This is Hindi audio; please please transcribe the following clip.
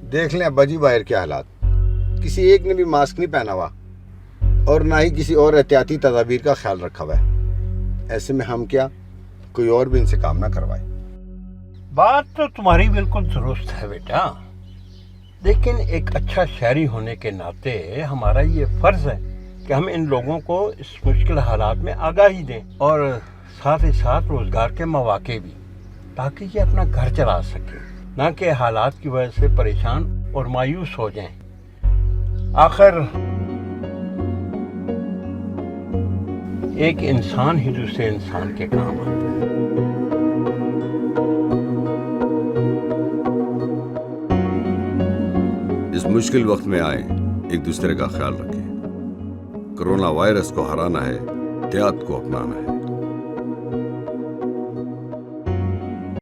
देख लें अब्बा जी बाहर के हालात, किसी एक ने भी मास्क नहीं पहना हुआ और ना ही किसी और एहतियाती तदाबीर का ख्याल रखा हुआ है। ऐसे में हम क्या, कोई और भी इनसे काम ना करवाए। बात तो तुम्हारी बिल्कुल दुरुस्त है बेटा, लेकिन एक अच्छा शहरी होने के नाते हमारा ये फर्ज है कि हम इन लोगों को इस मुश्किल हालात में आगाही दें और साथ ही साथ रोजगार के मौके भी, ताकि ये अपना घर चला सकें, ना कि हालात की वजह से परेशान और मायूस हो जाएं। आखिर एक इंसान ही दूसरे इंसान के काम आता है। इस मुश्किल वक्त में आए एक दूसरे का ख्याल रखें। कोरोना वायरस को हराना है, एहतियात को अपनाना है।